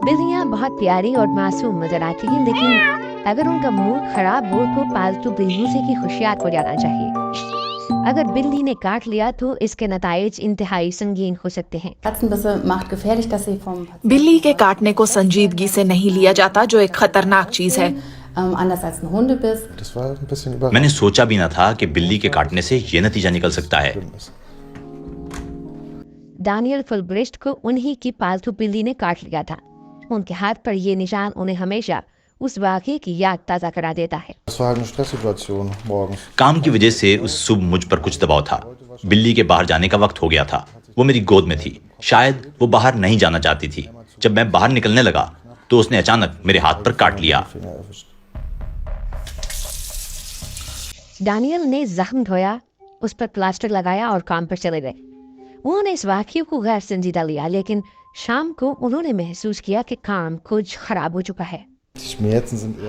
बिल्लियाँ बहुत प्यारी और मासूम नजर आती हैं, लेकिन अगर उनका मूड खराब हो तो पालतू बिल्लियों से ही होशियार हो जाना चाहिए। अगर बिल्ली ने काट लिया तो इसके नताइज इंतहाई संगीन हो सकते हैं। बिल्ली के काटने को संजीदगी से नहीं लिया जाता, जो एक खतरनाक चीज है। मैंने सोचा भी ना था कि बिल्ली के काटने से ये नतीजा निकल सकता है। डैनियल फुलब्रिस्ट को उन्हीं की पालतू बिल्ली ने काट लिया था। उनके हाथ पर ये निशान उन्हें हमेशा उस वाक़ये की याद ताज़ा करा देता है। काम की वजह से उस सुबह मुझ पर कुछ दबाव था। बिल्ली के बाहर जाने का वक्त हो गया था। वो मेरी गोद में थी। शायद वो बाहर नहीं जाना चाहती थी। जब मैं बाहर निकलने लगा तो उसने अचानक मेरे हाथ पर काट लिया। डैनियल ने जख्म धोया, उस पर प्लास्टर लगाया और काम पर चले गए। उन्होंने इस वाक़ये को गैर संजीदा लिया, लेकिन शाम को उन्होंने महसूस किया कि काम कुछ खराब हो चुका है।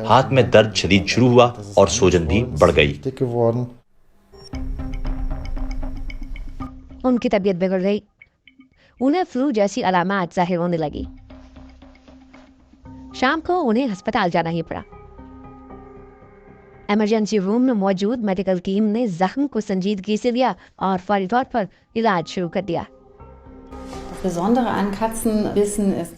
हाथ में दर्द शदीद शुरू हुआ और सूजन भी बढ़ गई। उनकी तबीयत बिगड़ गई। उन्हें फ्लू जैसी अलामात जाहिर होने लगी। शाम को उन्हें अस्पताल जाना ही पड़ा। इमरजेंसी रूम में मौजूद मेडिकल टीम ने जख्म को संजीदगी से लिया और फौरी तौर पर इलाज शुरू कर दिया।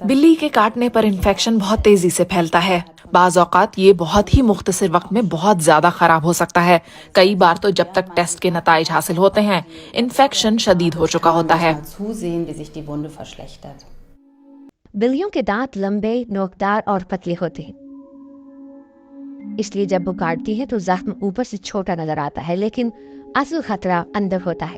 बिल्ली के काटने पर इन्फेक्शन बहुत तेजी से फैलता है। बाज़ औक़ात ये बहुत ही मुख्तसर वक्त में बहुत ज्यादा खराब हो सकता है। कई बार तो जब तक टेस्ट के नताइज हासिल होते हैं, इन्फेक्शन शदीद हो चुका होता है। बिल्लियों के दांत लंबे, नोकदार और पतले होते हैं, इसलिए जब वो काटती हैं तो जख्म ऊपर से छोटा नजर आता है, लेकिन असल खतरा अंदर होता है।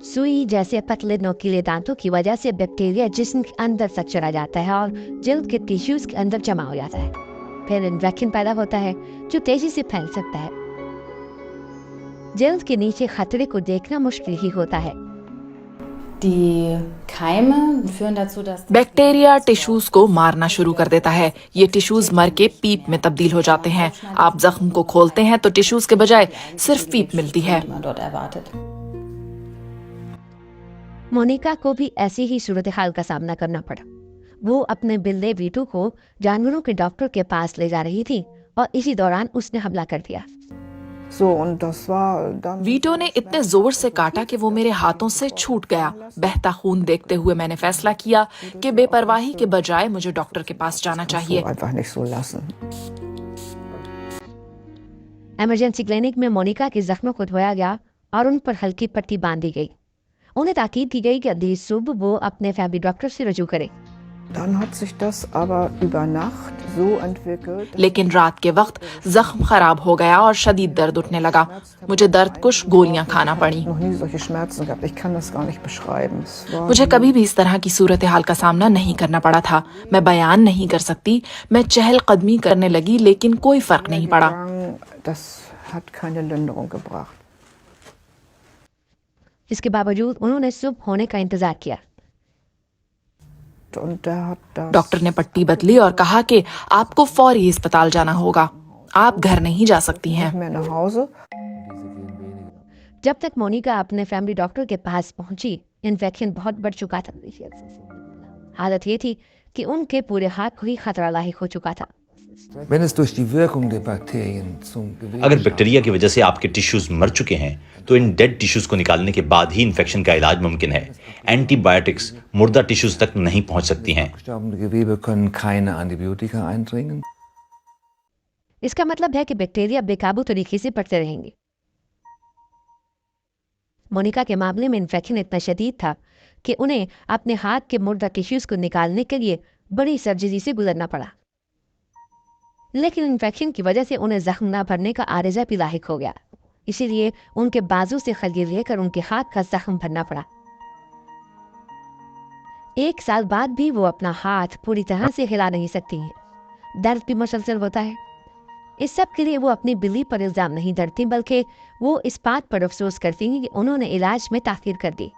सुई जैसे पतले नोकीले दांतों की वजह से बैक्टीरिया जिस्म के अंदर तक चला जाता है और जल्द के टिश्यूज के अंदर जमा हो जाता है। फिर इन्फेक्शन पैदा होता है जो तेजी से फैल सकता है। जल्द के नीचे खतरे को देखना मुश्किल ही होता है। बैक्टीरिया टिश्यूज को मारना शुरू कर देता है। ये टिश्यूज मर के पीप में तब्दील हो जाते हैं। आप जख्म को खोलते हैं तो टिश्यूज के बजाय सिर्फ पीप मिलती है। मोनिका को भी ऐसी ही सूरत हाल का सामना करना पड़ा। वो अपने बिल्ले वीटू को जानवरों के डॉक्टर के पास ले जा रही थी और इसी दौरान उसने हमला कर दिया। वीटो ने इतने जोर से काटा कि वो मेरे हाथों से छूट गया। बहता खून देखते हुए मैंने फैसला किया कि बेपरवाही के बजाय मुझे डॉक्टर के पास जाना चाहिए। इमरजेंसी क्लिनिक में मोनिका के जख्मों को धोया गया और उन पर हल्की पट्टी बांधी गई। उन्हें ताकीद की गई कि अगली सुबह वो अपने फैमिली डॉक्टर से रजू करे। लेकिन रात के वक्त जख्म खराब हो गया और शदीद दर्द उठने लगा। मुझे दर्द कुछ गोलियां खाना पड़ी। मुझे कभी भी इस तरह की सूरत हाल का सामना नहीं करना पड़ा था। मैं बयान नहीं कर सकती। मैं चहलकदमी करने लगी, लेकिन कोई फर्क नहीं पड़ा। इसके बावजूद उन्होंने सुबह होने का इंतजार किया। डॉक्टर ने पट्टी बदली और कहा कि आपको फौरी अस्पताल जाना होगा। आप घर नहीं जा सकती हैं। जब तक मोनिका अपने फैमिली डॉक्टर के पास पहुंची, इन्फेक्शन बहुत बढ़ चुका था। हालत ये थी कि उनके पूरे हाथ को ही खतरा लाहिक हो चुका था। अगर बैक्टीरिया की वजह से आपके टिश्यूज मर चुके हैं तो इन डेड टिश्यूज को निकालने के बाद ही इन्फेक्शन का इलाज मुमकिन है। एंटीबायोटिक्स मुर्दा टिश्यूज तक नहीं पहुंच सकती हैं। इसका मतलब है कि बैक्टीरिया बेकाबू तरीके से बढ़ते रहेंगे। मोनिका के मामले में इन्फेक्शन इतना शदीद था कि उन्हें अपने हाथ के मुर्दा टिश्यूज को निकालने के लिए बड़ी सर्जरी से गुजरना पड़ा। लेकिन इन्फेक्शन की वजह से उन्हें जख्म न भरने का आरिज़ा भी लाहिक हो गया, इसीलिए उनके बाजू से खलील लेकर उनके हाथ का जख्म भरना पड़ा। 1 साल बाद भी वो अपना हाथ पूरी तरह से हिला नहीं सकती हैं। दर्द भी मुसलसल होता है। इस सब के लिए वो अपनी बिल्ली पर इल्जाम नहीं धरती, बल्कि वो इस बात पर अफसोस करती हैं कि उन्होंने इलाज में ताख़ीर कर दी।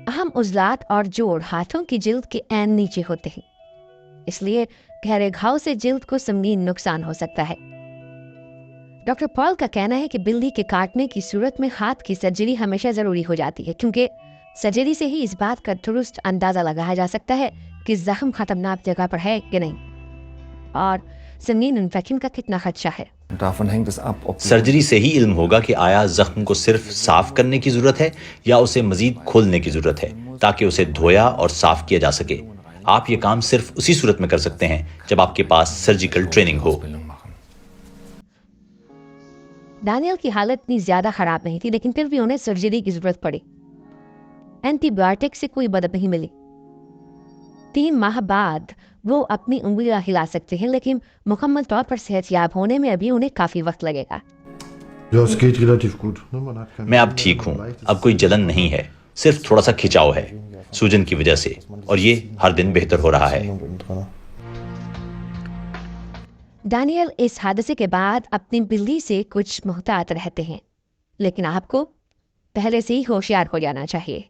अहम उज़लात और जोड़ हाथों की जिल्द के ऐन नीचे होते हैं, इसलिए गहरे घाव से जिल्द को संगीन नुकसान हो सकता है। डॉक्टर पॉल का कहना है कि बिल्ली के काटने की सूरत में हाथ की सर्जरी हमेशा ज़रूरी हो जाती है, क्योंकि सर्जरी से ही इस बात का दुरुस्त अंदाज़ा लगाया जा सकता है कि जख्म खतरनाक जगह पर है कि नहीं और संगीन इन्फेक्शन का कितना खदशा है। सर्जरी से ही इल्म होगा कि आया जख्म को सिर्फ साफ करने की जरूरत है या उसे मजीद खोलने की जरूरत है ताकि उसे धोया और साफ किया जा सके। आप ये काम सिर्फ उसी सूरत में कर सकते हैं जब आपके पास सर्जिकल ट्रेनिंग हो। डैनियल की हालत इतनी ज्यादा खराब नहीं थी, लेकिन फिर भी उन्हें सर्जरी की जरूरत पड़ी। एंटीबायोटिक से कोई मदद नहीं मिली। 3 माह बाद वो अपनी उंगलियां हिला सकते हैं, लेकिन मुकम्मल तौर पर सेहतयाब होने में अभी उन्हें काफी वक्त लगेगा। मैं अब ठीक हूँ, अब कोई जलन नहीं है, सिर्फ थोड़ा सा खिंचाव है सूजन की वजह से, और ये हर दिन बेहतर हो रहा है। डैनियल इस हादसे के बाद अपनी बिल्ली से कुछ मुहतात रहते हैं, लेकिन आपको पहले से ही होशियार हो जाना चाहिए।